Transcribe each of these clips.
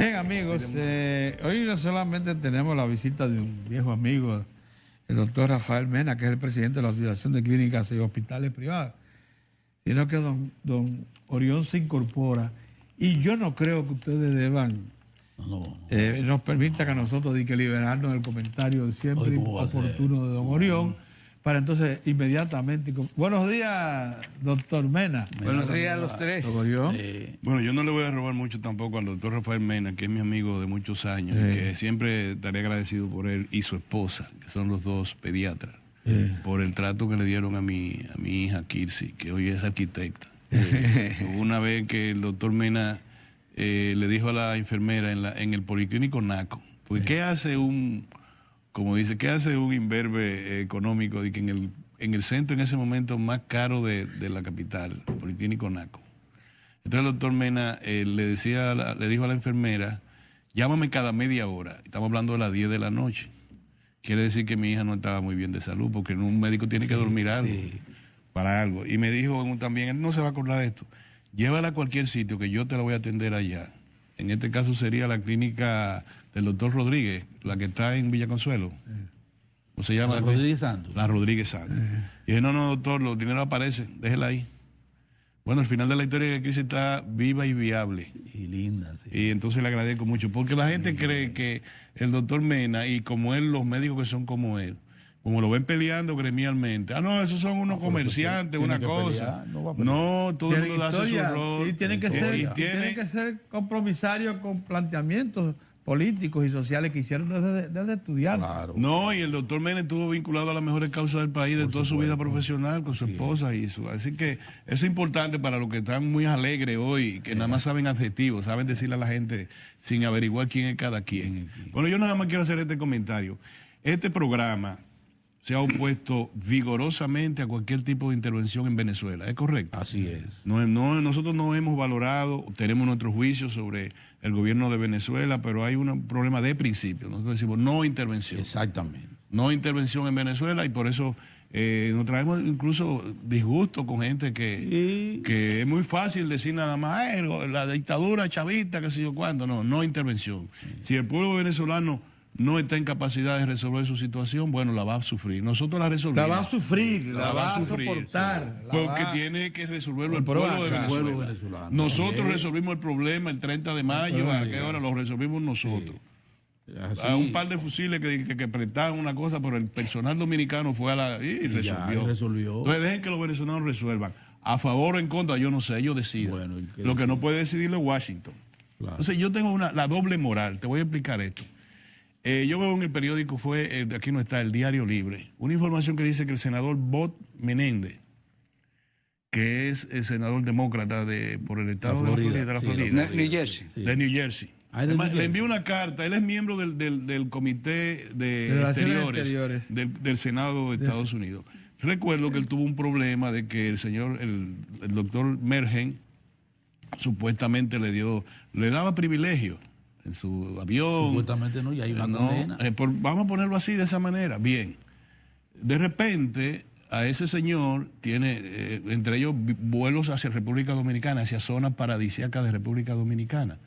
Bien, amigos, hoy no solamente tenemos la visita de un viejo amigo, el doctor Rafael Mena, que es el presidente de la Asociación de Clínicas y Hospitales Privados, sino que don Orión se incorpora. Y yo no creo que ustedes deban, nos permitan a nosotros de que liberarnos del comentario siempre oportuno de don Orión, para entonces inmediatamente... Buenos días, doctor Mena. Buenos días a los tres. Bueno, yo no le voy a robar mucho tampoco al doctor Rafael Mena, que es mi amigo de muchos años, y que siempre estaré agradecido por él y su esposa, que son los dos pediatras, por el trato que le dieron a mi hija Kirsi, que hoy es arquitecta. Una vez que el doctor Mena le dijo a la enfermera en el policlínico Naco, pues ¿qué hace como dice, qué hace un imberbe económico de que en el centro en ese momento más caro de la capital, el policlínico Naco? Entonces el doctor Mena le dijo a la enfermera, llámame cada media hora. Estamos hablando de las 10 de la noche. Quiere decir que mi hija no estaba muy bien de salud, porque un médico tiene que dormir algo, para algo. Y me dijo también, él no se va a acordar de esto, llévala a cualquier sitio que yo te la voy a atender allá. En este caso sería la clínica del doctor Rodríguez, la que está en Villa Consuelo. ¿Cómo se llama? La Rodríguez Santos. La Rodríguez Santos. Y dije, no, doctor, los dineros aparecen, déjela ahí. Bueno, al final de la historia de Crisis está viva y viable. Y linda, sí. Y entonces le agradezco mucho, porque la gente cree que el doctor Mena, y como él, los médicos que son como él, como lo ven peleando gremialmente, no, esos son unos comerciantes, una cosa. No, todo el mundo hace su rol. Y tienen que ser compromisarios con planteamientos políticos y sociales que hicieron desde estudiar. Claro. No, y el doctor Mena estuvo vinculado a las mejores causas del país de toda su vida profesional, con su esposa y su... Así que eso es importante para los que están muy alegres hoy, que nada más saben adjetivos, saben decirle a la gente sin averiguar quién es cada quien. Bueno, yo nada más quiero hacer este comentario. Este programa se ha opuesto vigorosamente a cualquier tipo de intervención en Venezuela, ¿es correcto? Así es. Nosotros no hemos valorado, tenemos nuestro juicio sobre el gobierno de Venezuela, pero hay un problema de principio. Nosotros decimos no intervención. Exactamente. No intervención en Venezuela, y por eso nos traemos incluso disgusto con gente que es muy fácil decir nada más, la dictadura chavista, qué sé yo cuánto. No intervención. Si el pueblo venezolano no está en capacidad de resolver su situación, bueno, la va a sufrir. Nosotros la resolvemos. La va a sufrir, la va a soportar. Porque tiene que resolverlo el pueblo de Venezuela. Nosotros resolvimos el problema el 30 de mayo, ¿a qué hora lo resolvimos nosotros? A un par de fusiles que prestaban una cosa, pero el personal dominicano fue y resolvió. Entonces dejen que los venezolanos resuelvan. A favor o en contra, yo no sé, ellos deciden. Bueno, lo que no puede decidirlo es Washington. Claro. Entonces yo tengo la doble moral, te voy a explicar esto. Yo veo en el periódico, aquí no está, el Diario Libre, una información que dice que el senador Bob Menéndez, que es el senador demócrata por el estado de la Florida, New Jersey. De New Jersey. Le envió una carta, él es miembro del comité de exteriores del Senado de Estados Unidos. Recuerdo que él tuvo un problema de que el doctor Mergen supuestamente le daba privilegios en su avión. Supuestamente no, y hay una condena. Vamos a ponerlo así, de esa manera. Bien. De repente, a ese señor tiene, entre ellos, vuelos hacia República Dominicana, hacia zonas paradisíacas de República Dominicana.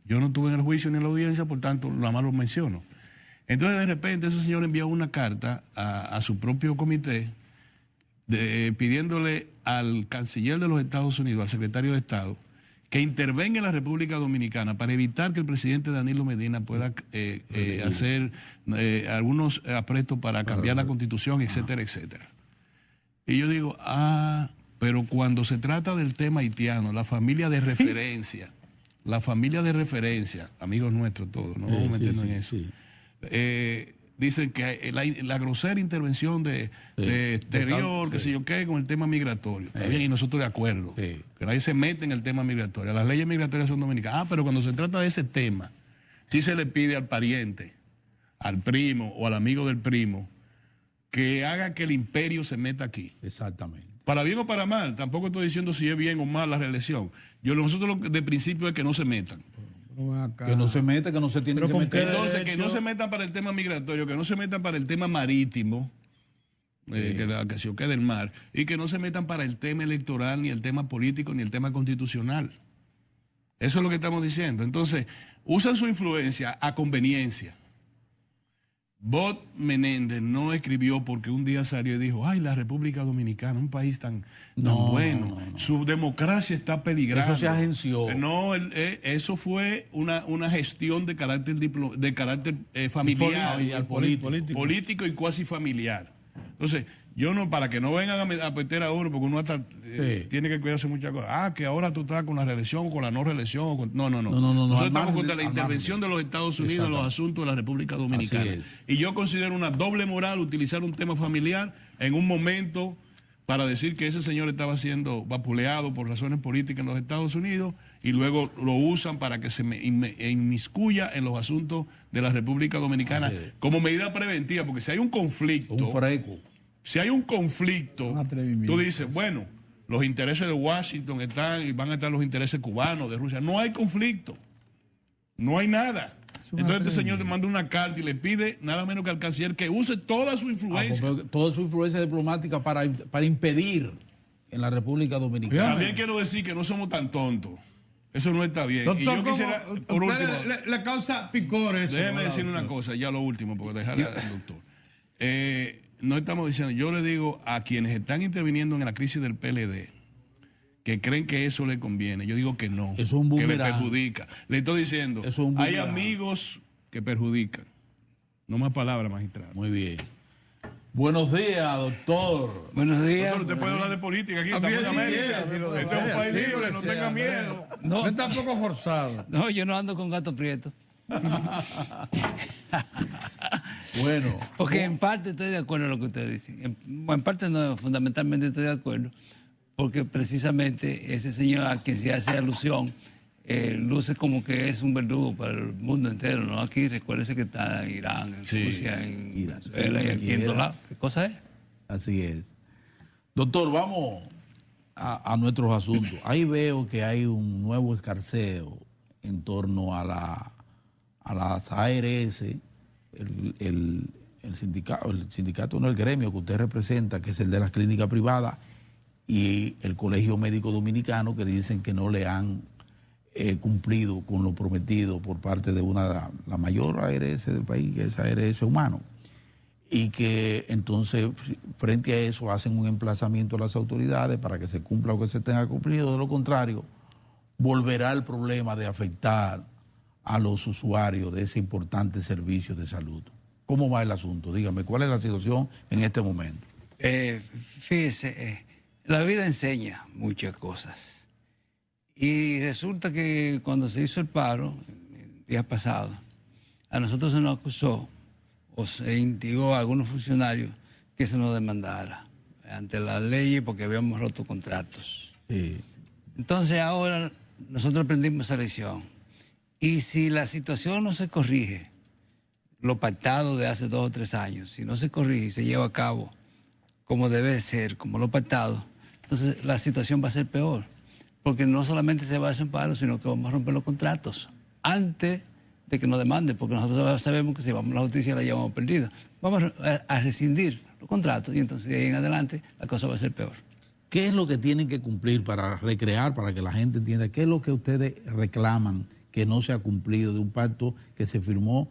Yo no estuve en el juicio ni en la audiencia, por tanto, nada más lo menciono. Entonces, de repente, ese señor envió una carta a su propio comité pidiéndole al canciller de los Estados Unidos, al secretario de Estado, que intervenga en la República Dominicana para evitar que el presidente Danilo Medina pueda hacer algunos aprestos para cambiar la Constitución, etcétera, etcétera. Y yo digo, pero cuando se trata del tema haitiano, la familia de referencia, amigos nuestros todos, no vamos a meternos en eso, dicen que la grosera intervención de exterior, qué sé yo qué, con el tema migratorio. Está bien, y nosotros de acuerdo. Que nadie se mete en el tema migratorio. Las leyes migratorias son dominicanas. Pero cuando se trata de ese tema, sí se le pide al pariente, al primo o al amigo del primo, que haga que el imperio se meta aquí. Exactamente. Para bien o para mal. Tampoco estoy diciendo si es bien o mal la reelección. Nosotros de principio es que no se metan. Que no se meta, que no se tiene que meter. Entonces, que no se metan para el tema migratorio, que no se metan para el tema marítimo, que la ocasión quede del mar, y que no se metan para el tema electoral, ni el tema político, ni el tema constitucional. Eso es lo que estamos diciendo. Entonces, usan su influencia a conveniencia. Bob Menéndez no escribió porque un día salió y dijo, ay, la República Dominicana, un país tan bueno, su democracia está peligrando. Eso se agenció. No, eso fue una gestión de carácter, familiar, político y cuasi familiar. Entonces, yo no, para que no vengan a meter a uno, porque uno hasta tiene que cuidarse muchas cosas. Ah, que ahora tú estás con la reelección o con la no reelección. No. Nosotros estamos contra la intervención de los Estados Unidos en los asuntos de la República Dominicana. Y yo considero una doble moral utilizar un tema familiar en un momento para decir que ese señor estaba siendo vapuleado por razones políticas en los Estados Unidos y luego lo usan para que se inmiscuya en los asuntos de la República Dominicana como medida preventiva, porque si hay un conflicto... Un freco. Si hay un conflicto, tú dices, bueno, los intereses de Washington están y van a estar los intereses cubanos, de Rusia. No hay conflicto. No hay nada. Entonces este señor le manda una carta y le pide nada menos que al canciller que use toda su influencia. Toda su influencia diplomática para impedir en la República Dominicana. También quiero decir que no somos tan tontos. Eso no está bien. Doctor, y yo quisiera, por último... Le causa picor eso. Déjeme decirle una cosa, ya lo último, porque dejarle al doctor. No estamos diciendo, yo le digo a quienes están interviniendo en la crisis del PLD, que creen que eso le conviene, yo digo que no, es un que le perjudica. Le estoy diciendo, hay amigos que perjudican. No más palabras, magistrado. Muy bien. Buenos días, doctor. Buenos días. Doctor, usted puede hablar de política aquí, estamos en América. Este es un país libre, no tenga miedo. No es tampoco forzado. No, yo no ando con gato prieto. Bueno. Porque en parte estoy de acuerdo en lo que ustedes dicen. En parte no, fundamentalmente estoy de acuerdo. Porque precisamente ese señor a quien se hace alusión luce como que es un verdugo para el mundo entero, ¿no? Aquí recuérdese que está en Irán, en Rusia, en Venezuela y aquí en todos lados. ¿Qué cosa es? Así es. Doctor, vamos a nuestros asuntos. Ahí veo que hay un nuevo escarceo en torno a las ARS, el sindicato, no el gremio que usted representa, que es el de las clínicas privadas, y el Colegio Médico Dominicano, que dicen que no le han cumplido con lo prometido por parte de la mayor ARS del país, que es ARS Humano, y que entonces frente a eso hacen un emplazamiento a las autoridades para que se cumpla lo que se tenga cumplido. De lo contrario, volverá el problema de afectar a los usuarios de ese importante servicio de salud. ¿Cómo va el asunto? Dígame, ¿cuál es la situación en este momento? Fíjese, la vida enseña muchas cosas. Y resulta que cuando se hizo el paro, el día pasado, a nosotros se nos acusó o se instigó a algunos funcionarios que se nos demandara ante las leyes porque habíamos roto contratos. Sí. Entonces ahora nosotros aprendimos esa lección. Y si la situación no se corrige, lo pactado de hace 2 o 3 años, si no se corrige y se lleva a cabo como debe ser, como lo pactado, entonces la situación va a ser peor. Porque no solamente se va a hacer un paro, sino que vamos a romper los contratos antes de que nos demanden, porque nosotros sabemos que si vamos a la justicia la llevamos perdida. Vamos a rescindir los contratos y entonces de ahí en adelante la cosa va a ser peor. ¿Qué es lo que tienen que cumplir para recrear, para que la gente entienda? ¿Qué es lo que ustedes reclaman que no se ha cumplido de un pacto que se firmó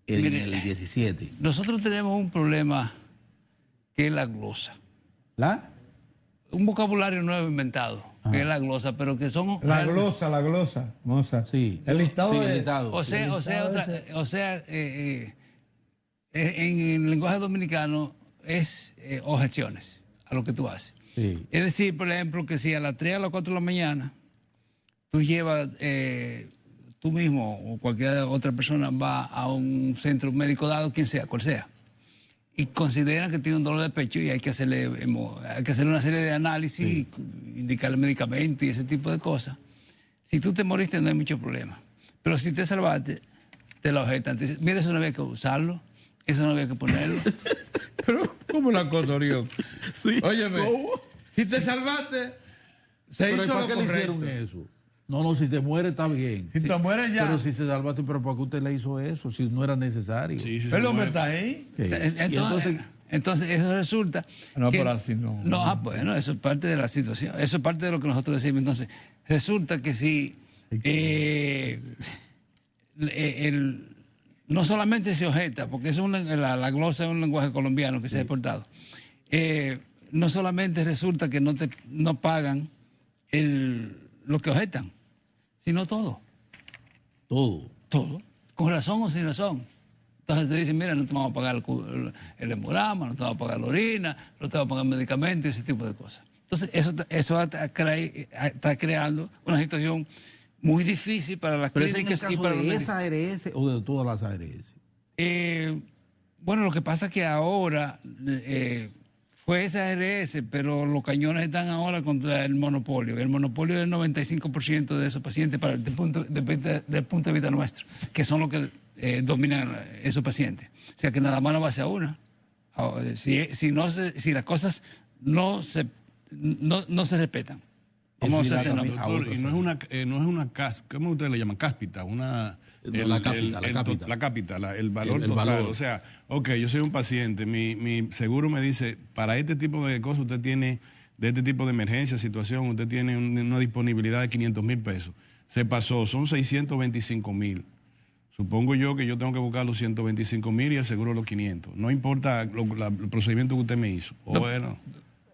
en el 17? Nosotros tenemos un problema que es la glosa. Un vocabulario nuevo inventado, que es la glosa, pero que son... La glosa, Moza. Sí. El listado. Sí, el listado. O sea, en el lenguaje dominicano es objeciones a lo que tú haces. Sí. Es decir, por ejemplo, que si a las 3 a las 4 de la mañana tú llevas, tú mismo o cualquier otra persona va a un centro médico dado, quien sea, cual sea, y consideran que tiene un dolor de pecho y hay que hacerle una serie de análisis, y indicarle medicamentos y ese tipo de cosas. Si tú te moriste no hay mucho problema. Pero si te salvaste, te lo objetan. Te dicen, mira, eso no había que usarlo, eso no había que ponerlo. Pero, ¿cómo la cosa, Orión? Sí. Óyeme, si te salvaste, se hizo lo ¿para qué le hicieron eso? No, si te muere está bien. Si te mueres ya. Pero si se salvaste, ¿pero para qué usted le hizo eso? Si no era necesario. Sí, el hombre está ahí. Sí. Entonces eso resulta... No, que, pero así no. No, bueno, eso es parte de la situación. Eso es parte de lo que nosotros decimos. Entonces, resulta que si No solamente se objeta, porque es la glosa es un lenguaje colombiano que se ha exportado. No solamente resulta que no pagan lo que objetan, sino todo. Todo. Con razón o sin razón. Entonces te dicen, mira, no te vamos a pagar el hemograma, no te vamos a pagar la orina, no te vamos a pagar medicamentos y ese tipo de cosas. Entonces eso está creando una situación muy difícil para las clínicas. ¿Pero es en el caso de esa ARS o de todas las ARS? Bueno, lo que pasa es que ahora fue esa ARS, pero los cañones están ahora contra el monopolio. El monopolio es el 95% de esos pacientes desde el punto de vista nuestro, que son los que dominan esos pacientes. O sea que nada más no va hacia una. Si las cosas no se respetan. Doctor, y no es una ¿cómo ustedes le llaman? Cáspita, la cápita, el valor total. Valor. O sea, yo soy un paciente, mi seguro me dice, para este tipo de cosas usted tiene, de este tipo de emergencia, situación, usted tiene una disponibilidad de 500,000 pesos. Se pasó, son 625,000. Supongo yo que yo tengo que buscar los 125,000 y el seguro los 500. No importa el procedimiento que usted me hizo. Bueno.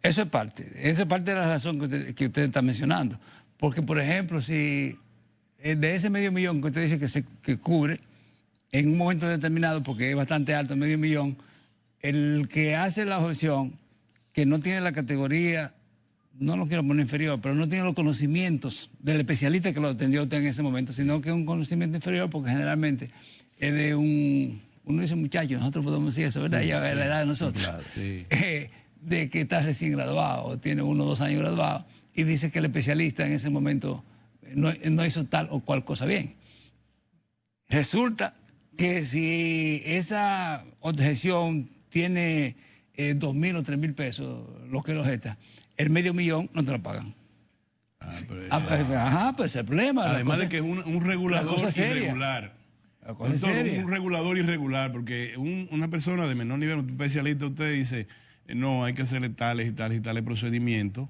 Eso es parte de la razón que usted está mencionando. Porque, por ejemplo, si de ese $500,000 que usted dice que cubre, en un momento determinado, porque es bastante alto, $500,000, el que hace la objeción, que no tiene la categoría, no lo quiero poner inferior, pero no tiene los conocimientos del especialista que lo atendió usted en ese momento, sino que es un conocimiento inferior, porque generalmente es de uno dice muchacho, nosotros podemos decir eso, ¿verdad? Ya es la edad de nosotros. Claro, sí. De que está recién graduado, o tiene 1 o 2 años graduado, y dice que el especialista en ese momento no hizo tal o cual cosa bien. Resulta que si esa objeción tiene 2,000 o 3,000 pesos, lo que lo objeta, el $500,000 no te lo pagan. Pues el problema. Además de que es un regulador irregular. Un regulador irregular, porque una persona de menor nivel, un especialista, usted dice, no, hay que hacerle tales y tales y tales procedimientos,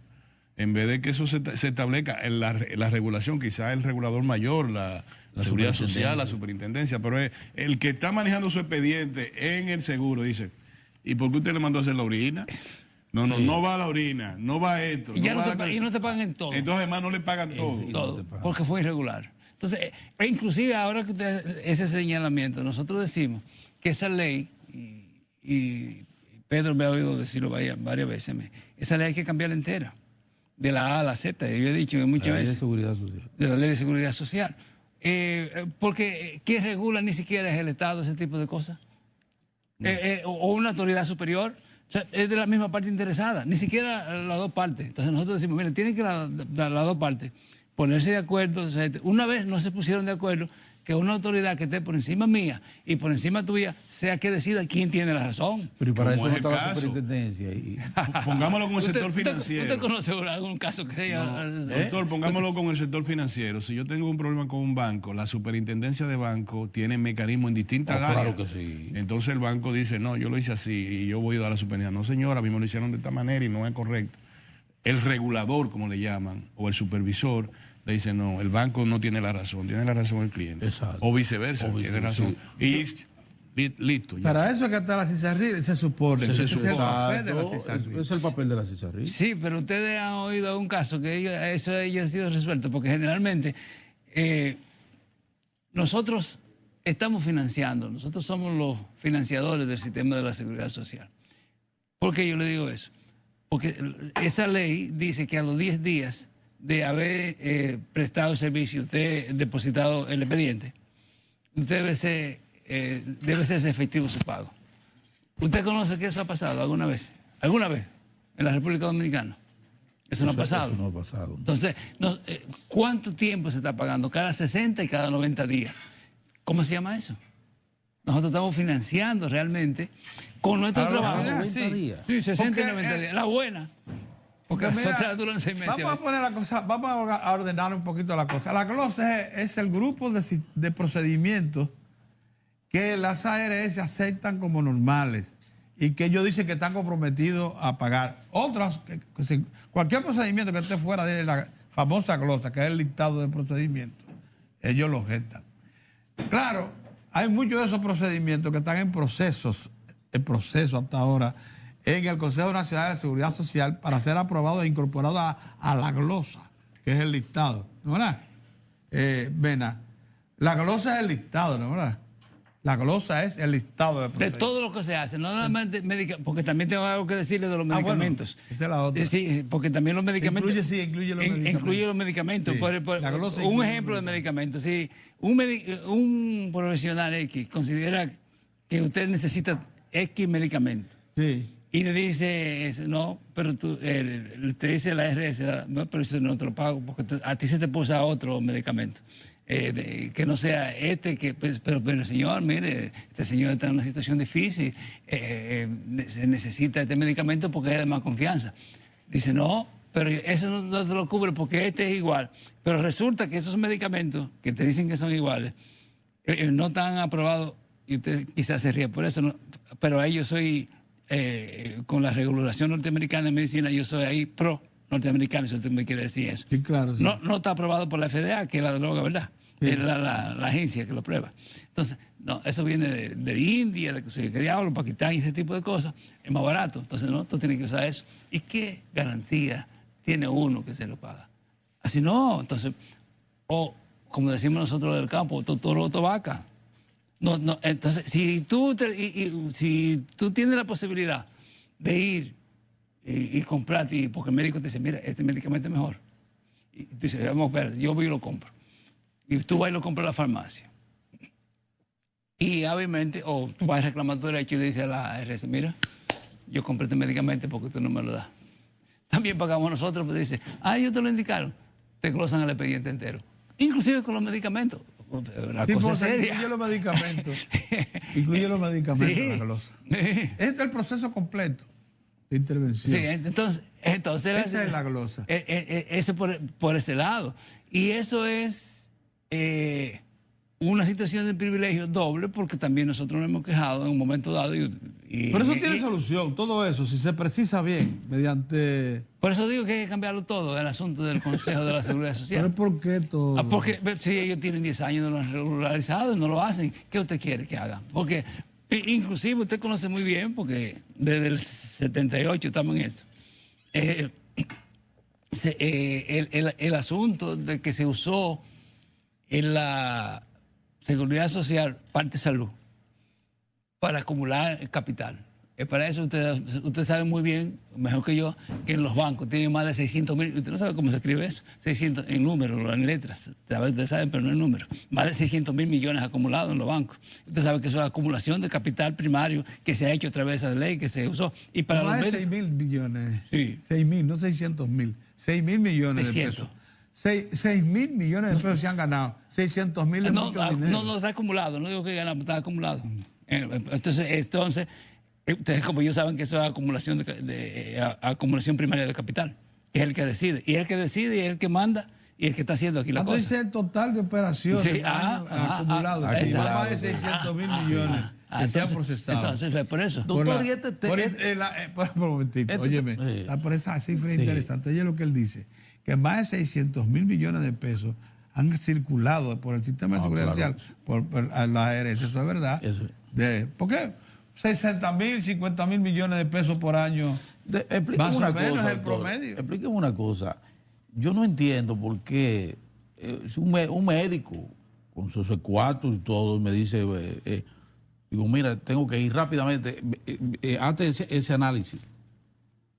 en vez de que eso se establezca en la regulación, quizás el regulador mayor, la Seguridad Social, la Superintendencia, pero el que está manejando su expediente en el seguro dice, ¿y por qué usted le mandó a hacer la orina? No va a la orina, no va a esto. Y no te pagan en todo. Entonces además no le pagan todo. Todo, porque fue irregular. Entonces, inclusive ahora que usted hace ese señalamiento, nosotros decimos que esa ley, y Pedro me ha oído decirlo varias veces, esa ley hay que cambiarla entera, de la A a la Z, yo he dicho muchas veces. De Seguridad Social. De la Ley de Seguridad Social. Porque ¿quién regula ni siquiera es el Estado ese tipo de cosas? O una autoridad superior. O sea, es de la misma parte interesada, ni siquiera las dos partes. Entonces nosotros decimos, mire, tienen que las dos partes ponerse de acuerdo. O sea, una vez no se pusieron de acuerdo, que una autoridad que esté por encima mía y por encima tuya sea que decida quién tiene la razón. Pero para eso no está la superintendencia. Pongámoslo con el sector financiero. ¿Usted conoce algún caso que haya...? Doctor, pongámoslo con el sector financiero. Si yo tengo un problema con un banco, la superintendencia de banco tiene mecanismos en distintas áreas. Claro que sí. Entonces el banco dice, no, yo lo hice así y yo voy a dar a la superintendencia. No, señora, a mí me lo hicieron de esta manera y no es correcto. El regulador, como le llaman, o el supervisor, le dice, no, el banco no tiene la razón el cliente. Exacto. O viceversa, tiene razón. Sí. Y listo. Ya. Para eso es que está la CISARRI, se supone. Es el papel de la CISARRI. Sí, pero ustedes han oído un caso que eso ha sido resuelto, porque generalmente nosotros estamos financiando, nosotros somos los financiadores del sistema de la seguridad social. ¿Por qué yo le digo eso? Porque esa ley dice que a los 10 días de haber prestado el servicio, usted depositado el expediente, usted debe ser efectivo su pago. ¿Usted conoce que eso ha pasado alguna vez? ¿Alguna vez? En la República Dominicana. Eso no ha pasado. Eso no ha pasado. Entonces, ¿cuánto tiempo se está pagando? Cada 60 y cada 90 días. ¿Cómo se llama eso? Nosotros estamos financiando realmente con nuestro trabajo. 90 días. Sí, 60 y 90 días. La buena. Porque las mira, otras duran 6 meses. Vamos a ordenar un poquito la cosa. La GLOSE es el grupo de procedimientos que las ARS aceptan como normales y que ellos dicen que están comprometidos a pagar. Otras, cualquier procedimiento que esté fuera de la famosa glosa, que es el listado de procedimientos, ellos lo objetan. Claro, hay muchos de esos procedimientos que están en proceso hasta ahora en el Consejo Nacional de Seguridad Social para ser aprobados e incorporados a la glosa, que es el listado, ¿no verdad? Mena, la glosa es el listado, ¿no verdad? La glosa es el listado de todo lo que se hace, no nada más porque también tengo algo que decirle de los medicamentos. Bueno, esa es la otra. Sí, porque también los medicamentos... Incluye los medicamentos. Incluye los medicamentos. Sí, la glosa un ejemplo de medicamentos. Si un profesional X considera que usted necesita X medicamento, sí, y le dice, no, pero te dice la RS, no, pero eso no te lo pago, porque a ti se te puede usar otro medicamento. Que no sea pero señor, mire, este señor está en una situación difícil, se necesita este medicamento porque es de más confianza. Dice, no, pero eso no te lo cubre porque este es igual. Pero resulta que esos medicamentos que te dicen que son iguales, no están aprobados, y usted quizás se ríe por eso, no, pero ahí yo soy, con la regulación norteamericana de medicina, yo soy ahí pro norteamericano, si usted me quiere decir eso. Sí, claro. Sí. No está aprobado por la FDA, que es la droga, ¿verdad? Sí. Es la agencia que lo prueba. Entonces, no, eso viene de India, de que diablo, Pakistán y ese tipo de cosas. Es más barato. Entonces, no, tú tienes que usar eso. ¿Y qué garantía tiene uno que se lo paga? Así no. Entonces, o como decimos nosotros del campo, toro vaca. No, entonces, si tú tienes la posibilidad de ir y comprar, porque el médico te dice, mira, este medicamento es mejor. Y tú dices, vamos a ver, yo voy y lo compro. Y tú vas y lo compras a la farmacia. Y obviamente, o tú vas a reclamar tu derecho y le dices a la RS, mira, yo compré este medicamento porque tú no me lo das. También pagamos nosotros, pues dice, ellos te lo indicaron. Te glosan el expediente entero. Inclusive con los medicamentos. La cosa seria. Incluye los medicamentos. Incluye los medicamentos, sí. La glosa. Este es el proceso completo de intervención. Sí, entonces esa es la glosa. Eso por ese lado. Y eso es una situación de privilegio doble, porque también nosotros nos hemos quejado en un momento dado. Pero eso tiene solución, todo eso, si se precisa bien, mediante... Por eso digo que hay que cambiarlo todo, el asunto del Consejo de la Seguridad Social. ¿Pero por qué todo? Porque si ellos tienen 10 años de lo han regularizado y no lo hacen, ¿qué usted quiere que hagan? Porque inclusive usted conoce muy bien, porque desde el 78 estamos en esto. El asunto de que se usó en la Seguridad Social, parte salud, para acumular capital. Para eso usted sabe muy bien, mejor que yo, que en los bancos tienen más de 600.000, usted no sabe cómo se escribe eso, 600 en números, en letras, ustedes saben, pero no en números, más de 600.000 millones acumulados en los bancos. Usted sabe que eso es acumulación de capital primario que se ha hecho a través de esa ley, que se usó. Y para más los de 6.000 millones, sí. 6.000, no 600.000, 6.000 millones de pesos. 6.000 millones de pesos se han ganado, 600.000 es mucho dinero. No está acumulado, no digo que ganamos, está acumulado. Entonces, ustedes como ellos saben que eso es acumulación acumulación primaria de capital, que es el que decide. Y el que decide y es el que manda y el que está haciendo aquí la cosa. Entonces el total de operaciones acumulado, más de 600.000 millones que se han procesado. Entonces, por eso. Doctor, por un momentito, óyeme, por esa cifra interesante. Oye lo que él dice, que más de 600.000 millones de pesos han circulado por el sistema de seguridad social, por la ARS, eso es verdad. ¿Por qué? 60.000, 50.000 millones de pesos por año. Explíqueme una cosa, es el promedio. Explíqueme una cosa. Yo no entiendo por qué un médico con sus cuartos y todo me dice, digo, mira, tengo que ir rápidamente, hazte ese análisis.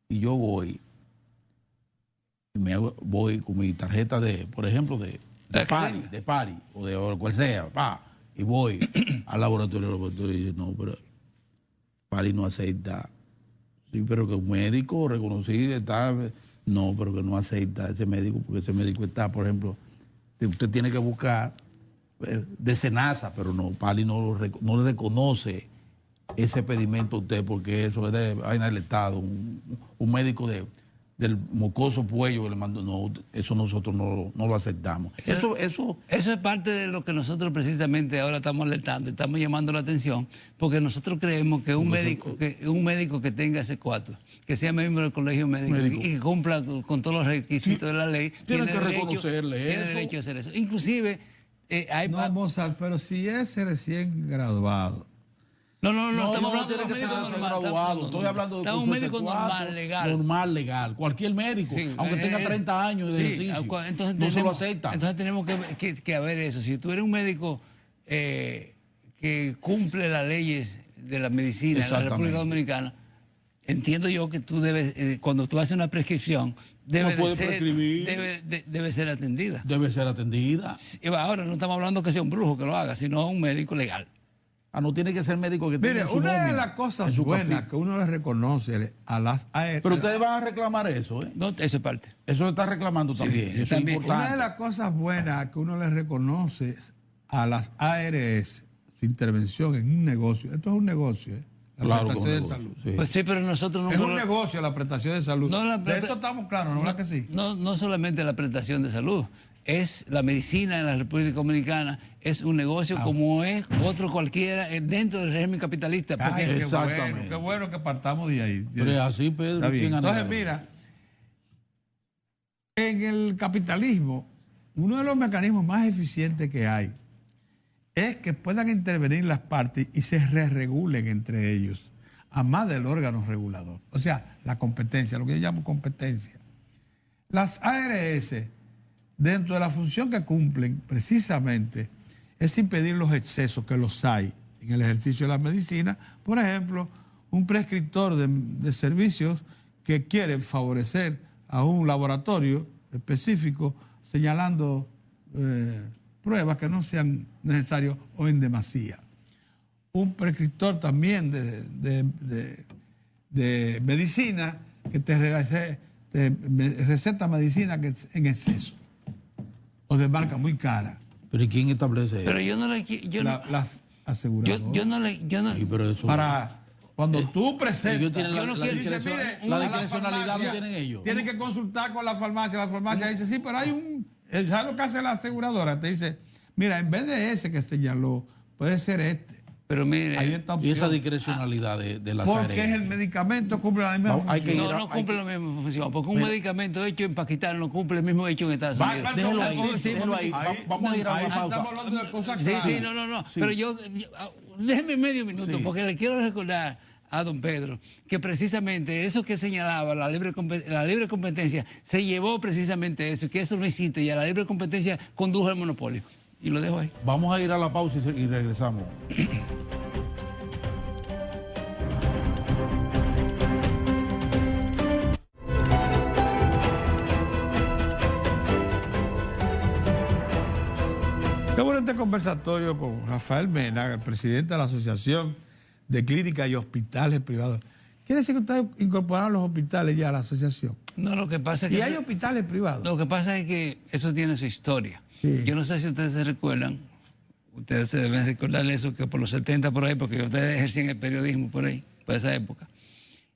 Y yo voy. Y voy con mi tarjeta por ejemplo, de pari, o de cual sea, y voy al laboratorio y dice, no, pero pari no acepta. Sí, pero que un médico reconocido está, no, pero que no acepta ese médico, porque ese médico está, por ejemplo, usted tiene que buscar de SENASA, pero no, pari no le reconoce ese pedimento a usted, porque eso es de vaina del Estado, un médico del mocoso Puello que le mandó, no, eso nosotros no lo aceptamos. Eso es parte de lo que nosotros precisamente ahora estamos alertando, estamos llamando la atención, porque nosotros creemos que un médico que tenga ese cuatro, que sea miembro del colegio médico y que cumpla con todos los requisitos de la ley, tiene que reconocerle tiene derecho a hacer eso. Inclusive No, Mozart, pero si es recién graduado. No, estamos hablando tiene de que un ser médico normal. graduado. Estoy hablando de un médico normal, legal. Normal, legal. Cualquier médico, Sí, aunque tenga 30 años de ejercicio, no se lo aceptan. Entonces tenemos que ver eso. Si tú eres un médico que cumple las leyes de la medicina en la República Dominicana, entiendo yo que tú debes, cuando tú haces una prescripción, debe ser atendida. Debe ser atendida. Ahora no estamos hablando que sea un brujo que lo haga, sino un médico legal. No tiene que ser médico que tenga su una nómina, de las cosas buenas que uno le reconoce a las ARS. Pero ustedes van a reclamar eso, ¿eh? No, eso es parte. Eso se está reclamando también. Eso también. es importante. Una de las cosas buenas que uno le reconoce a las ARS, su intervención en un negocio. Esto es un negocio, ¿eh? La prestación de salud. Sí. Pues sí, pero nosotros no... Es un negocio la prestación de salud. De eso estamos claros, ¿no? ¿Verdad que sí? No solamente la prestación de salud. Es la medicina en la República Dominicana, es un negocio como es otro cualquiera dentro del régimen capitalista. Porque Exactamente. Qué bueno que partamos de ahí. Pero es así, Pedro. Está bien. Entonces, mira, en el capitalismo, uno de los mecanismos más eficientes que hay es que puedan intervenir las partes y se regulen entre ellos, a más del órgano regulador. O sea, la competencia, lo que yo llamo competencia. Las ARS, dentro de la función que cumplen, precisamente, es impedir los excesos que los hay en el ejercicio de la medicina. Por ejemplo, un prescriptor de servicios que quiere favorecer a un laboratorio específico señalando pruebas que no sean necesarias o en demasía. Un prescriptor también de medicina que te receta medicina que es en exceso o de marca muy cara. ¿Pero y quién establece eso? Pero yo no le... Las aseguradoras. Sí, pero eso... Para cuando tú presentas... Ellos tienen la la discrecionalidad lo tienen ellos. Tienen que consultar con la farmacia. La farmacia dice, sí, pero hay un... ¿Sabes lo que hace la aseguradora? Te dice, mira, en vez de ese que señaló, puede ser este. Pero mire, Ahí está y esa discrecionalidad de la porque es el medicamento, cumple la misma función. Hay que ir no cumple la misma función, porque un medicamento hecho en Pakistán no cumple el mismo hecho en Estados Unidos. Déjelo ahí. Vamos a ir a una pausa. Estamos hablando de cosas Sí, claras. no. Sí. Pero déjeme medio minuto, porque le quiero recordar a don Pedro que precisamente eso que señalaba la libre competencia se llevó precisamente eso, que eso no existe ya. La libre competencia condujo al monopolio. Y lo dejo ahí. Vamos a ir a la pausa y regresamos. Qué bueno este conversatorio con Rafael Mena, el presidente de la Asociación de Clínicas y Hospitales Privados. ¿Quiere decir que ustedes incorporaron los hospitales ya a la asociación? No, lo que pasa es que... Y hay hospitales privados. Lo que pasa es que eso tiene su historia. Sí. Yo no sé si ustedes se recuerdan, ustedes se deben recordar eso, que por los 70 por ahí, porque ustedes ejercían el periodismo por ahí, por esa época,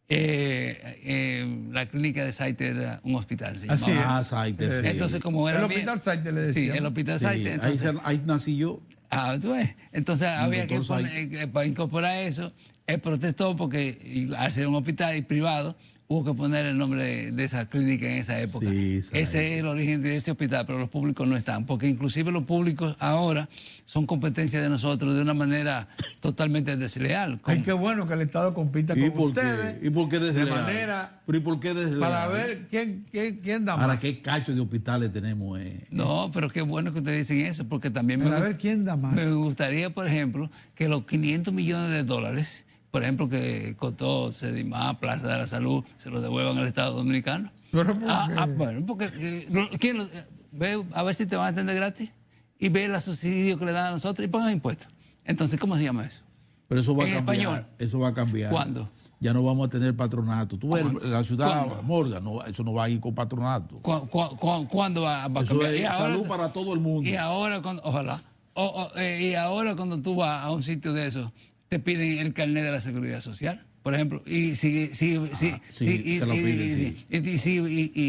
la clínica de Saite era un hospital. Se llamaba. Saite, sí. Entonces, como era... El hospital Saite le decía. Sí, el hospital Saite. Entonces, ahí nací yo. ¿tú ves? Entonces había que poner, para incorporar eso, él protestó porque al ser un hospital privado, hubo que poner el nombre de esa clínica en esa época. Sí, ese es el origen de ese hospital, pero los públicos no están, porque inclusive los públicos ahora son competencia de nosotros de una manera totalmente desleal. Ay, qué bueno que el Estado compita con ustedes. ¿Y por qué desleal? De manera... ¿Pero y por qué desleal? Para ver quién da más. Ahora, ¿qué cacho de hospitales tenemos? No, pero qué bueno que ustedes dicen eso, porque también para ver quién da más. Me gustaría, por ejemplo, que los 500 millones de dólares, por ejemplo, que costó Sedimá, Plaza de la Salud, se los devuelvan al Estado Dominicano. ¿Pero por qué? Bueno, porque ve a ver si te van a atender gratis y ve el subsidio que le dan a nosotros y pongan impuestos. Entonces, ¿cómo se llama eso? Pero eso va a cambiar. Español. Eso va a cambiar. ¿Cuándo? Ya no vamos a tener patronato. Tú ves, la ciudad Morgan, no, eso no va a ir con patronato. ¿Cuándo va a cambiar? Eso es salud para todo el mundo. Y ahora, ojalá. Y ahora cuando tú vas a un sitio de eso, te piden el carnet de la Seguridad Social, por ejemplo, y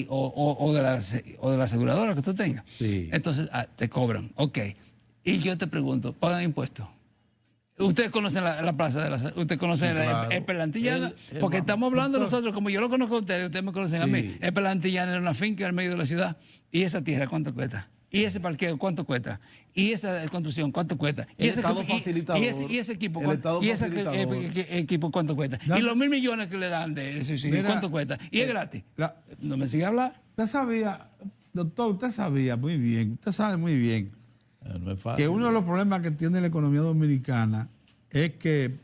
o de la aseguradora que tú tengas. Sí. Entonces te cobran, ok. Y yo te pregunto, ¿pagan impuestos? Ustedes conocen la Plaza de la Salud, ustedes conocen el Pelantillana, porque estamos hablando nosotros, como yo lo conozco a ustedes me conocen a mí. El Pelantillana era una finca en el medio de la ciudad, y esa tierra, ¿cuánto cuesta? ¿Y ese parqueo cuánto cuesta? ¿Y esa construcción cuánto cuesta? ¿Y ese Estado facilitador. y ese equipo El Estado facilitador. equipo cuánto cuesta? Y los 1.000 millones que le dan de subsidio, Mira, ¿cuánto cuesta? Y es gratis. No me sigue hablando. Usted sabía, doctor, usted sabía muy bien, usted sabe muy bien No es fácil. que uno de los problemas que tiene la economía dominicana es que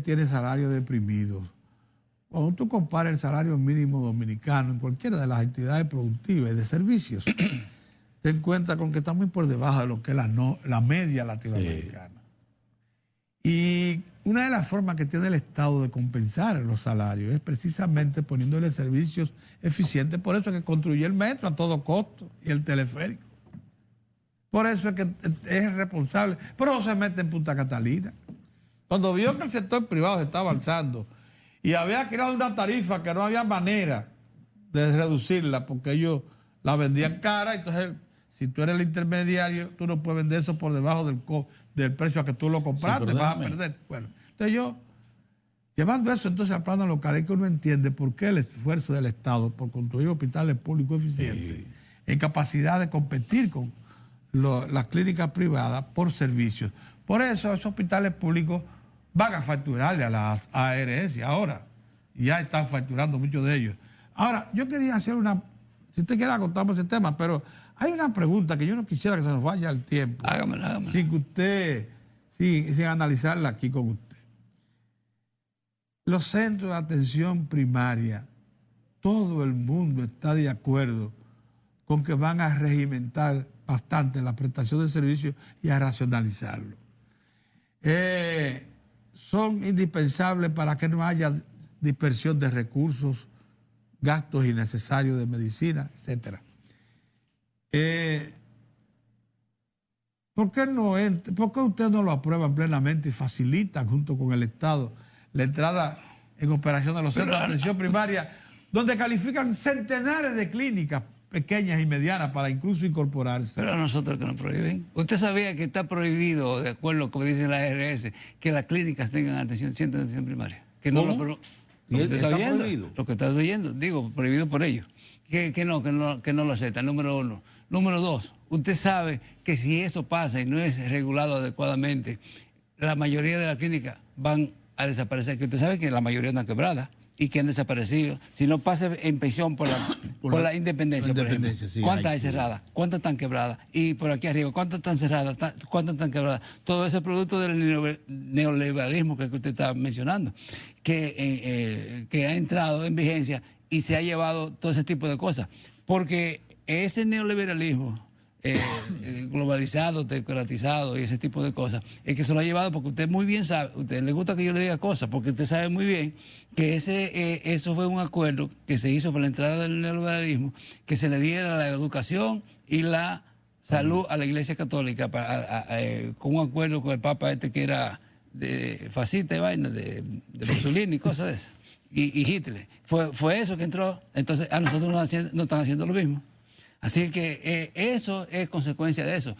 tiene salarios deprimidos. Cuando tú comparas el salario mínimo dominicano en cualquiera de las actividades productivas y de servicios, te encuentras con que está muy por debajo de lo que es la media latinoamericana. Y una de las formas que tiene el Estado de compensar los salarios es precisamente poniéndole servicios eficientes. Por eso es que construyó el metro a todo costo y el teleférico. Por eso es que es responsable. Pero no se mete en Punta Catalina. Cuando vio que el sector privado se estaba avanzando y había creado una tarifa que no había manera de reducirla porque ellos la vendían cara, entonces si tú eres el intermediario, tú no puedes vender eso por debajo del precio a que tú lo compraste, vas a perder. Bueno, entonces yo, llevando eso entonces al plano local, es que uno entiende por qué el esfuerzo del Estado por construir hospitales públicos eficientes en capacidad de competir con las clínicas privadas por servicios. Por eso esos hospitales públicos van a facturarle a las ARS ahora. Ya están facturando muchos de ellos. Ahora, yo quería hacer si usted quiere contamos ese tema, pero hay una pregunta que yo no quisiera que se nos vaya el tiempo. Hágamela. Sin que usted, sin analizarla aquí con usted. Los centros de atención primaria, todo el mundo está de acuerdo con que van a regimentar bastante la prestación de servicios y a racionalizarlo. Son indispensables para que no haya dispersión de recursos, gastos innecesarios de medicina, etc. ¿Por qué ustedes no lo aprueban plenamente y facilitan junto con el Estado la entrada en operación de los centros de atención primaria, donde califican centenares de clínicas pequeñas y medianas para incluso incorporarse? Pero a nosotros que nos prohíben. ¿Usted sabía que está prohibido, de acuerdo a lo que dice la ARS, que las clínicas tengan centros de atención primaria? Que no ¿Cómo? Lo que ¿Está prohibido? Lo que está oyendo, digo, prohibido por ellos. Que no lo aceptan, número uno. Número dos, usted sabe que si eso pasa y no es regulado adecuadamente, la mayoría de las clínicas van a desaparecer. Que usted sabe que la mayoría están quebradas y que han desaparecido. Si no pasa en pensión por la independencia, por ejemplo. Sí, ¿Cuántas hay cerradas? ¿Cuántas están quebradas? Y por aquí arriba, ¿cuántas están cerradas? ¿Cuántas están quebradas? Todo ese producto del neoliberalismo que usted está mencionando, que ha entrado en vigencia y se ha llevado todo ese tipo de cosas. Porque ese neoliberalismo globalizado, tecnocratizado y ese tipo de cosas, es que se lo ha llevado porque usted muy bien sabe, a usted le gusta que yo le diga cosas, porque usted sabe muy bien que eso fue un acuerdo que se hizo por la entrada del neoliberalismo, que se le diera la educación y la salud a la Iglesia Católica con un acuerdo con el Papa que era de fascista y vaina, de Mussolini y cosas de esas, y Hitler. Fue eso que entró. Entonces a nosotros nos están haciendo lo mismo. Así que eso es consecuencia de eso.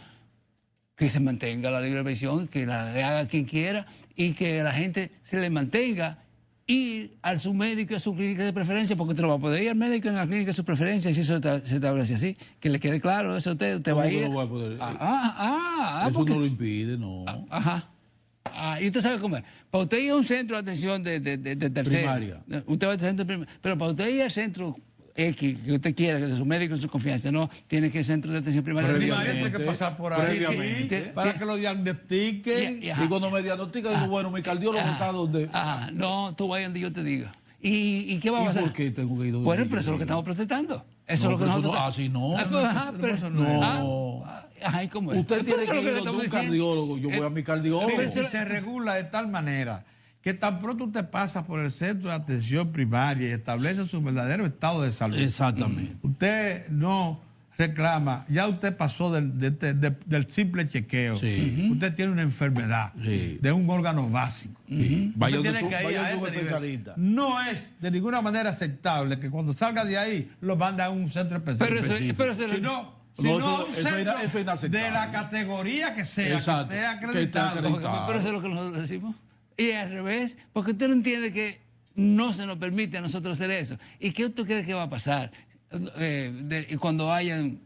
Que se mantenga la libre pensión, que la haga quien quiera y que la gente se le mantenga ir a su médico y a su clínica de preferencia, porque usted no va a poder ir al médico en la clínica de su preferencia, si eso se establece así. Que le quede claro eso a usted va a ir. No va a poder? Eso porque no lo impide, no. Y usted sabe cómo es. Para usted ir a un centro de atención de tercera. Primaria. Usted va al centro primaria. Pero para usted ir al centro X, que usted quiera, que su médico en su confianza, no, tiene que ir al centro de atención primaria. Tiene que pasar por ahí para que lo diagnostiquen. Y cuando me diagnostican, digo, bueno, mi cardiólogo está donde. No, tú vayas donde yo te diga. ¿Y qué va a pasar? ¿Y por qué tengo que ir donde Bueno, yo pero eso es lo que diga? estamos protestando. Eso es lo que nosotros. Así no. ¿Y cómo es? Usted tiene que ir donde un diciendo. cardiólogo. Yo voy a mi cardiólogo. Y se regula de tal manera que tan pronto usted pasa por el centro de atención primaria y establece su verdadero estado de salud. Exactamente. Usted no reclama, ya usted pasó del simple chequeo. Sí. Usted tiene una enfermedad de un órgano básico. Vaya Usted donde tiene que ir a su ese nivel. especialista. No es de ninguna manera aceptable que cuando salga de ahí lo manda a un centro específico. Pero eso es inaceptable. De la categoría que sea, Exacto, que esté que esté acreditado. acreditado. Pero eso es lo que nosotros decimos. Y al revés, porque usted no entiende que no se nos permite a nosotros hacer eso. ¿Y qué usted cree que va a pasar cuando hayan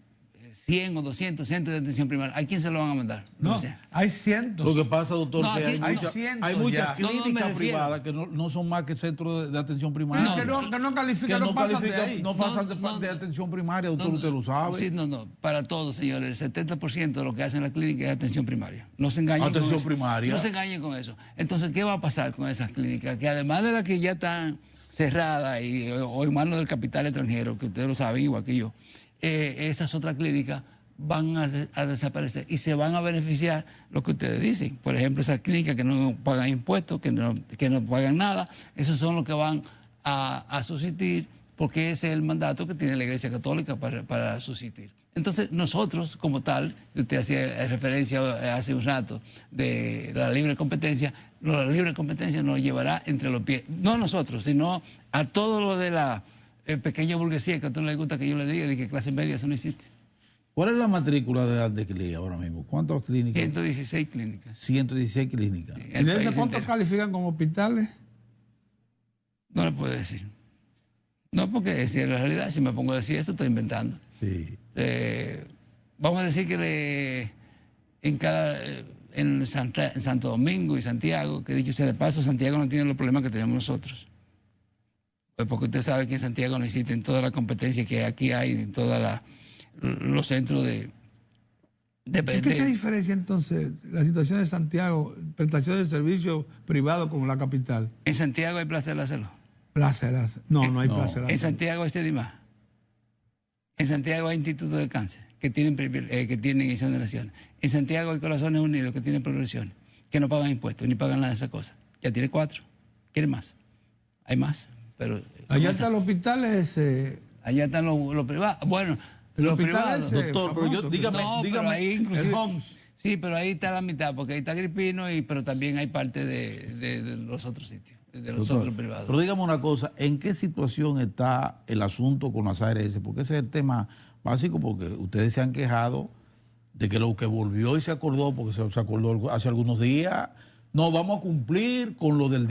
100 o 200 centros de atención primaria, ¿a quién se lo van a mandar? No, hay cientos. Lo que pasa, doctor, No, que aquí- hay, no. Hay muchas cientos ya. No, me clínicas refiero. privadas que no son más que centros de atención primaria. que no califican, no pasan de ahí. no pasan No, de atención primaria, doctor, No, usted lo sabe. Sí, no, para todos, señores. El 70% de lo que hacen en la clínica es atención primaria. No se engañen con Atención eso. primaria. No se engañen con eso. Entonces, ¿qué va a pasar con esas clínicas? Que además de las que ya están cerradas o en manos del capital extranjero, que ustedes lo saben igual que yo, esas otras clínicas van a desaparecer y se van a beneficiar lo que ustedes dicen. Por ejemplo, esas clínicas que no pagan impuestos, que no pagan nada, esos son los que van a subsistir, porque ese es el mandato que tiene la Iglesia Católica para subsistir. Entonces, nosotros, como tal, usted hacía referencia hace un rato de la libre competencia nos llevará entre los pies, no a nosotros, sino a todo lo de la pequeña burguesía que a usted le gusta que yo le diga, de que clase media eso no existe. ¿Cuál es la matrícula de Aldeclí ahora mismo? ¿Cuántas clínicas? 116 clínicas. 116 clínicas. Sí, ¿Y el de país ese cuántos entero. califican como hospitales? No le puedo decir. No, porque si en la realidad, si me pongo a decir esto, estoy inventando. Sí. Vamos a decir que en Santo Domingo y Santiago, que dicho sea de paso, Santiago no tiene los problemas que tenemos nosotros. Pues porque usted sabe que en Santiago no existen todas las competencias que aquí hay en todos los centros de ¿Qué se diferencia entonces la situación de Santiago, prestación de servicios privados como la capital? En Santiago hay Plaza de la Salud. Plaza de la No, no hay No. Plaza de la En Santiago hay CEDIMA. En Santiago hay Instituto de Cáncer, que tienen exoneraciones. En Santiago hay Corazones Unidos, que tienen progresiones, que no pagan impuestos, ni pagan nada de esas cosas. Ya tiene 4. ¿Quiere más? Hay más. Pero Allá están los hospitales. allá están los privados. Bueno, El los hospital privados. ese Doctor, pero yo, famoso, dígame, No, pero dígame. ahí inclusive. el Homs. Sí, pero ahí está la mitad, porque ahí está Agripino, pero también hay parte de los otros sitios, de los Doctor, otros privados. pero dígame una cosa, ¿en qué situación está el asunto con las ARS? Porque ese es el tema básico, porque ustedes se han quejado de que lo que volvió y se acordó, porque se acordó hace algunos días, no, vamos a cumplir con lo del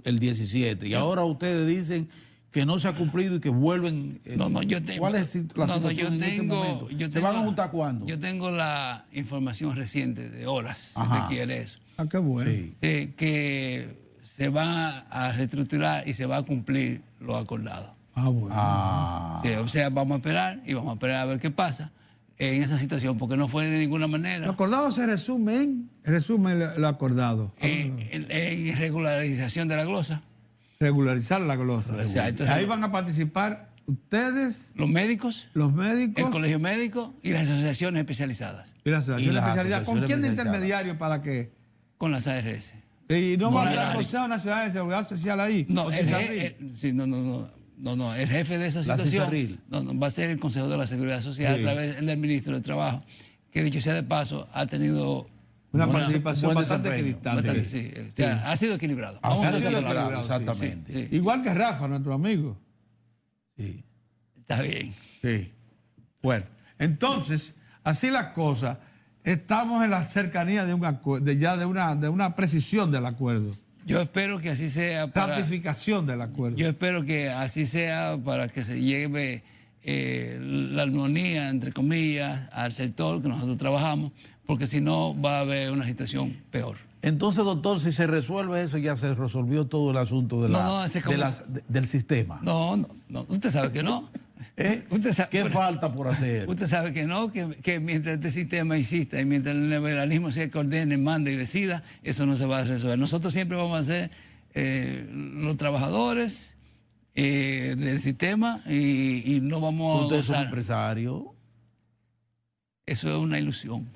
el 17. Y ahora ustedes dicen que no se ha cumplido y que vuelven. Yo tengo. ¿Cuál es la situación en este momento? ¿Se van a juntar cuándo? Yo tengo la información reciente de horas, si Ajá. usted quiere eso. Ah, qué bueno. Sí. Que se va a reestructurar y se va a cumplir lo acordado. Ah, bueno. Ah. Sí, o sea, vamos a esperar a ver qué pasa en esa situación, porque no fue de ninguna manera. Lo acordado se resume lo acordado. En regularización de la glosa. Regularizar la glosa. O sea, entonces- Ahí van a participar ustedes, Los médicos, los el médicos colegio médico y las asociaciones especializadas, y las asociaciones las especializadas. ¿Con asociaciones quién de especializadas. intermediario para qué? con las ARS. Y no No, va a no, haber no, Consejo Nacional de Seguridad Social ahí. No, o el, Cizarril. sí, no, el jefe de esa La situación Cizarril. va a ser el Consejo de la Seguridad Social Sí. a través del ministro de Trabajo, que dicho sea de paso, ha tenido Una buena- participación buen bastante desempeño. equidistante. bastante, sí, o sea, ha sido equilibrado. Ah, Vamos se a ha sido decirlo claro. equilibrado, exactamente. Sí, sí. Igual que Rafa, nuestro amigo. Sí. Está bien. Sí. Bueno, entonces, así las cosas, estamos en la cercanía de un acuerdo, de una precisión del acuerdo, Yo espero que así sea ratificación del acuerdo. Yo espero que así sea para que se lleve la armonía, entre comillas, al sector que nosotros trabajamos, porque si no va a haber una situación peor. Entonces, doctor, si se resuelve eso, ya se resolvió todo el asunto de del sistema. No, usted sabe que no. ¿Eh? Usted sabe, ¿Qué falta por hacer? Usted sabe que no, que mientras este sistema exista y mientras el neoliberalismo sea que ordene, manda y decida, eso no se va a resolver. Nosotros siempre vamos a ser los trabajadores del sistema y no vamos a Usted es un gozar. empresario, Eso es una ilusión.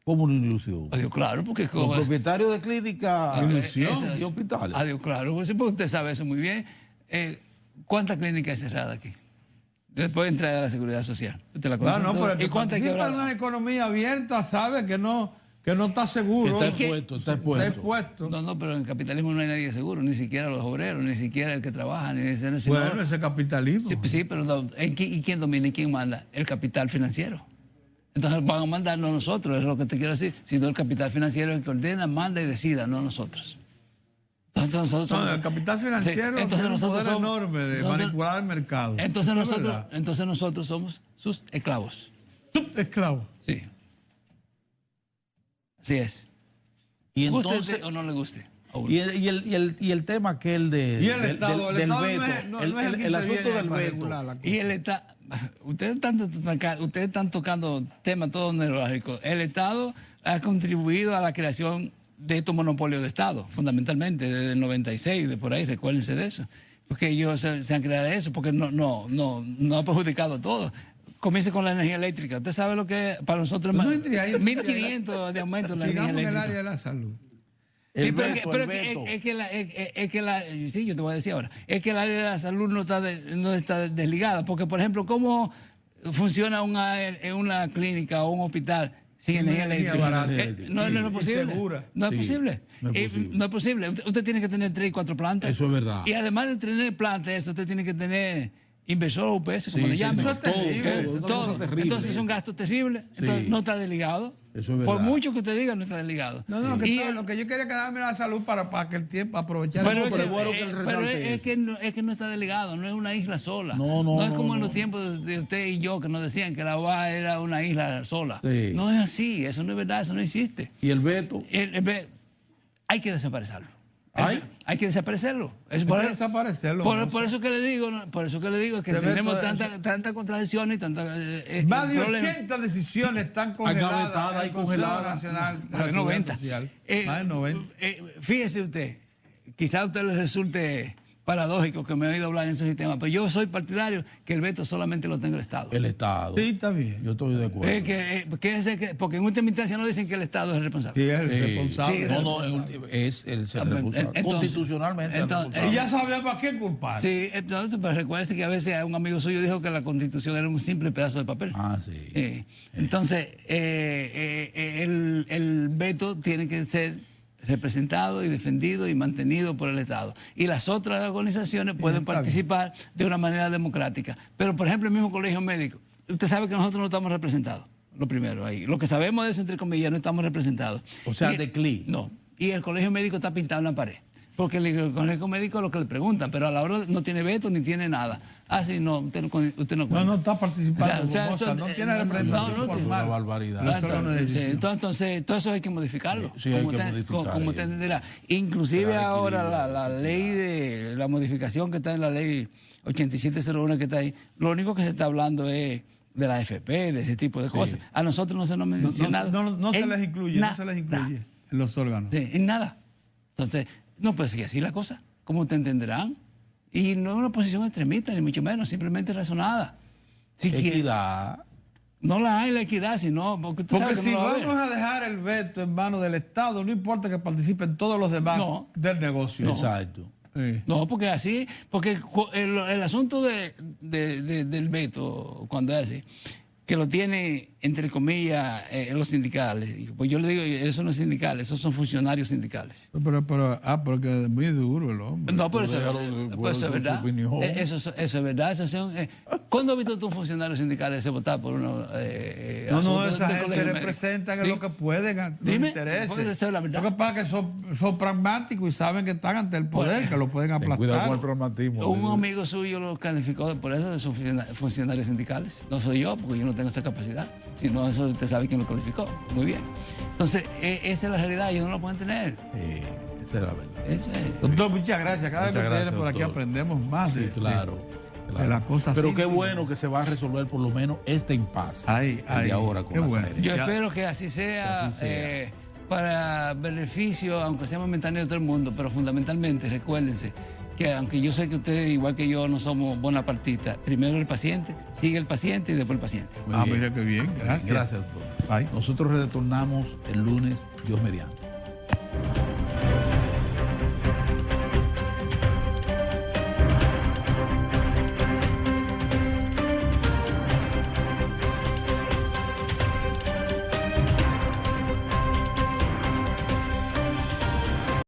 como una ilusión. Adiós, claro, porque Los propietarios de clínicas Eso- y hospitales. Adiós, claro, pues, porque usted sabe eso muy bien. ¿Cuántas clínicas hay cerradas aquí? Después de entrar a la Seguridad Social. ¿Usted la conoce? No, pero el ¿Y que cuántas hay participa en quebradas? una economía abierta sabe que no está seguro. Que está ¿Qué? expuesto, está Está expuesto. expuesto. No, pero en el capitalismo no hay nadie seguro, ni siquiera los obreros, ni siquiera el que trabaja, ni ese, sino- Bueno, ese capitalismo. Sí, pero no, ¿y quién domina y quién manda? El capital financiero. Entonces van a mandarnos a nosotros, es lo que te quiero decir. Sino el capital financiero es el que ordena, manda y decida, no nosotros. Entonces nosotros No, somos- el capital financiero Sí, entonces tiene un nosotros poder somos- enorme de entonces- manipular el mercado. Entonces Es verdad. nosotros somos sus esclavos. Subesclavo. Sí. Así es. Y ¿Guste entonces, o no le guste? y el tema aquel Y el Estado, del el Estado veto, no es el que el asunto interviene del para veto. regular la cosa. Y ustedes están tocando temas todos neurálgicos. El Estado ha contribuido a la creación de estos monopolios de Estado, fundamentalmente, desde el 96, de por ahí, recuérdense de eso. Porque ellos se han creado de eso, porque no ha perjudicado a todos. Comience con la energía eléctrica. ¿Usted sabe lo que para nosotros es No entre ahí, 1.500 de aumento en la energía Sigamos en el eléctrica? área de la salud. Sí, El pero, veto, pero el veto. sí, yo te voy a decir ahora, es que el área de la salud no está desligada, porque por ejemplo, ¿cómo funciona una clínica o un hospital sin energía eléctrica? barata. No es Y posible. segura. No es Sí, posible. no es posible. No es posible. Usted tiene que tener 3 y 4 plantas. Eso es verdad. Y además de tener plantas, usted tiene que tener inversor UPS, como Sí, le sí, llaman. Eso es terrible. una cosa terrible. Entonces es un gasto terrible. Entonces Sí. no está desligado. Eso es Por verdad. mucho que usted diga, no está desligado. No, Y lo que yo quería quedarme era la salud para que el tiempo, aprovechar Pero, el es pero que, es bueno que él resalte eso. es que no está delegado, no es una isla sola. No, es como en no. los tiempos de usted y yo que nos decían que la UA era una isla sola. Sí. No es así, eso no es verdad, eso no existe. Y el veto. Hay que desaparecerlo. ¿Hay? Hay que desaparecerlo. Es Hay que desaparecerlo, por Moza. eso que le digo, por eso que le digo que De tenemos veto, tantas contradicciones y tantas Más de problemas. 80 decisiones están congeladas. Agavetadas en el y Consejo congeladas. Nacional de Más la de Seguridad 90. Social. Más de 90. Fíjese usted, quizá a usted le resulte paradójico que me he oído hablar en ese sistema, pero yo soy partidario que el veto solamente lo tenga el Estado. El Estado. Sí, está bien. Yo estoy de acuerdo. Porque en última instancia no dicen que el Estado es el responsable. Sí, es el Sí. responsable. Sí, No, es el ser responsable. Entonces- Constitucionalmente el entonces- responsable. Y ya sabemos a quién culpar. Sí, entonces, pero recuérdese que a veces un amigo suyo dijo que la Constitución era un simple pedazo de papel. Ah, sí. Entonces, el veto tiene que ser representado y defendido y mantenido por el Estado. Y las otras organizaciones pueden está bien. participar de una manera democrática. Pero, por ejemplo, el mismo colegio médico, usted sabe que nosotros no estamos representados. Lo primero ahí. Lo que sabemos de eso, entre comillas, no estamos representados. O sea, Y- de CLI. No. Y el colegio médico está pintado en la pared. Porque el colegio médico es lo que le preguntan, pero a la hora no tiene veto ni tiene nada. Ah, sí, no, usted no cuenta. No está participando. O sea, Moza, eso- no tiene representación no, formal. una barbaridad. No, solo una Sí, decisión. entonces, todo eso hay que modificarlo. Sí, hay como que usted- modificar Como usted entenderá. Inclusive Para el ahora equilibrio. la ley de la modificación que está en la ley 8701 que está ahí, lo único que se está hablando es de la FP, de ese tipo de cosas. A nosotros no se nos menciona nada. No se En les incluye, no se les nada. incluye en los órganos. Sí, en nada. Entonces, no puede seguir así la cosa, como ustedes entenderán. Y no es una posición extremista, ni mucho menos, simplemente razonada. Si quiere- Equidad. no la hay la equidad, sino porque usted Porque sabe que si no la va a haber. vamos a dejar el veto en manos del Estado, no importa que participen todos los demás No. del negocio. Exacto. Sí. No, porque así, porque el asunto del veto, cuando es así, que lo tiene, entre comillas, los sindicales. Pues yo le digo, eso no es sindical, esos son funcionarios sindicales. Porque es muy duro el hombre. No, pero eso, Déjalo, pues bueno, eso es su verdad. opinión. Eso es verdad. ¿Cuándo has visto tú un funcionario sindical ese votar por uno? No, esa gente representan ¿Sí? lo que pueden, los Dime, intereses. puede ser la verdad. Lo que pasa es que son pragmáticos y saben que están ante el poder, Bueno, que lo pueden Ten cuidado con el aplastar. pragmatismo. Un amigo suyo lo calificó por eso de sus funcionarios sindicales. No soy yo, porque yo no tengo esa capacidad. Si no, eso usted sabe quién lo calificó. Muy bien. Entonces, esa es la realidad, ellos no lo pueden tener. Esa es la verdad. Esa es. Doctor, muchas gracias. Cada vez Muchas que gracias, viene por aquí doctor. aprendemos más. Sí, claro. de las cosas Pero qué íntimas. bueno que se va a resolver por lo menos este impasse. Ay, el de ahora con qué las bueno. aéreas. Yo Ya. espero que así sea, Así sea. para beneficio, aunque sea momentáneo de todo el mundo, pero fundamentalmente recuérdense que aunque yo sé que ustedes, igual que yo, no somos bonapartistas, primero el paciente, sigue el paciente y después el paciente. Muy bien. Mira qué bien. Gracias. Gracias, doctor. Bye. Nosotros retornamos el lunes, Dios mediante.